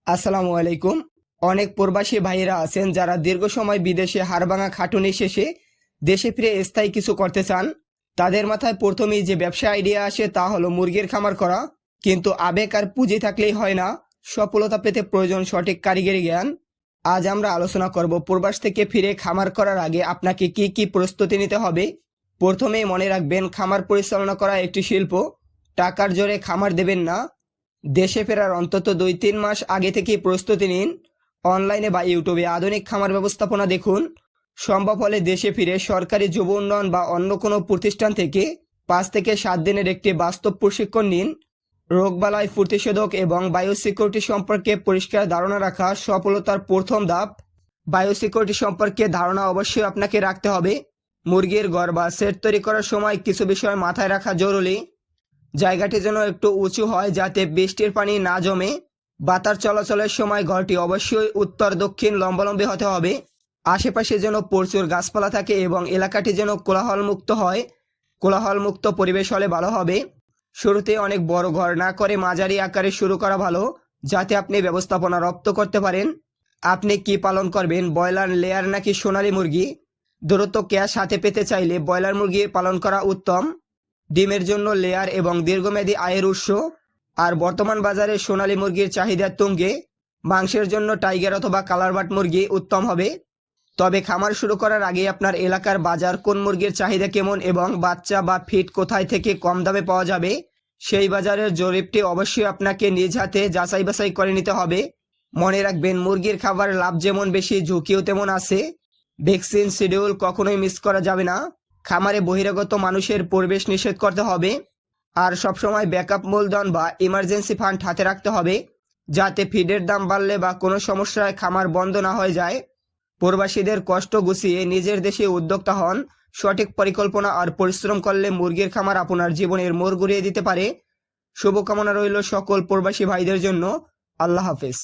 আসসালামু আলাইকুম। অনেক প্রবাসী ভাইয়েরা আছেন যারা দীর্ঘ সময় বিদেশে হাড়ভাঙা খাটুনি শেষে দেশে ফিরে স্থায়ী কিছু করতে চান। তাদের মাথায় প্রথমেই যে ব্যবসা আইডিয়া আসে তা হলো মুরগির খামার করা। কিন্তু আবেগ আর পুঁজি থাকলেই হয় না, সফলতা পেতে প্রয়োজন সঠিক কারিগরি জ্ঞান। আজ আমরা আলোচনা করব প্রবাস থেকে ফিরে খামার করার আগে আপনাকে কি কি প্রস্তুতি নিতে হবে। প্রথমেই মনে রাখবেন, খামার পরিচালনা করা একটি শিল্প। টাকার জোরে খামার দেবেন না। দেশে ফেরার অন্তত 2-3 মাস আগে থেকেই প্রস্তুতি নিন। অনলাইনে বা ইউটিউবে আধুনিক খামার ব্যবস্থাপনা দেখুন। সম্ভব হলে দেশে ফিরে সরকারি যুব উন্নয়ন বা অন্য কোনো প্রতিষ্ঠান থেকে 5 থেকে 7 দিনের একটি বাস্তব প্রশিক্ষণ নিন। রোগবালাই প্রতিষেধক এবং বায়োসিকিউরিটি সম্পর্কে পরিষ্কার ধারণা রাখা সফলতার প্রথম ধাপ। বায়োসিকিউরিটি সম্পর্কে ধারণা অবশ্যই আপনাকে রাখতে হবে। মুরগির ঘর বা সেট তৈরি করার সময় কিছু বিষয় মাথায় রাখা জরুরি। জায়গাটি যেন একটু উঁচু হয় যাতে বৃষ্টির পানি না জমে। বাতাস চলাচলের সময় ঘরটি অবশ্যই উত্তর দক্ষিণ লম্বালম্বী হতে হবে। আশেপাশে যেন প্রচুর গাছপালা থাকে এবং এলাকাটি যেন কোলাহলমুক্ত হয়। কোলাহলমুক্ত পরিবেশ হলে ভালো হবে। শুরুতে অনেক বড় ঘর না করে মাঝারি আকারে শুরু করা ভালো, যাতে আপনি ব্যবস্থাপনা রপ্ত করতে পারেন। আপনি কি পালন করবেন, ব্রয়লার, লেয়ার নাকি সোনালী মুরগি? দ্রুত ক্যাশ হাতে পেতে চাইলে ব্রয়লার মুরগি পালন করা উত্তম। ডিমের জন্য লেয়ার এবং দীর্ঘমেয়াদী আয়ের উৎস। আর বর্তমান বাজারে সোনালী মুরগির চাহিদা তুঙ্গে। মাংসের জন্য টাইগার অথবা কালারবাট মুরগি উত্তম হবে। তবে খামার শুরু করার আগে আপনার এলাকার বাজার কোন মুরগির চাহিদা কেমন এবং বাচ্চা বা ফিট কোথায় থেকে কম দামে পাওয়া যাবে, সেই বাজারের জরিপটি অবশ্যই আপনাকে নিজ হাতে যাচাই বাছাই করে নিতে হবে। মনে রাখবেন, মুরগির খাবার লাভ যেমন বেশি, ঝুঁকিও তেমন আছে। ভ্যাকসিন শিডিউল কখনোই মিস করা যাবে না। খামারে বহিরাগত মানুষের প্রবেশ নিষেধ করতে হবে। আর সবসময় ব্যাকআপ মূলধন বা ইমার্জেন্সি ফান্ড হাতে রাখতে হবে, যাতে ফিডের দাম বাড়লে বা কোনো সমস্যায় খামার বন্ধ না হয়ে যায়। প্রবাসীদের কষ্ট গুছিয়ে নিজের দেশে উদ্যোক্তা হন। সঠিক পরিকল্পনা আর পরিশ্রম করলে মুরগির খামার আপনার জীবনের মোড় ঘুরিয়ে দিতে পারে। শুভকামনা রইল সকল প্রবাসী ভাইদের জন্য। আল্লাহ হাফেজ।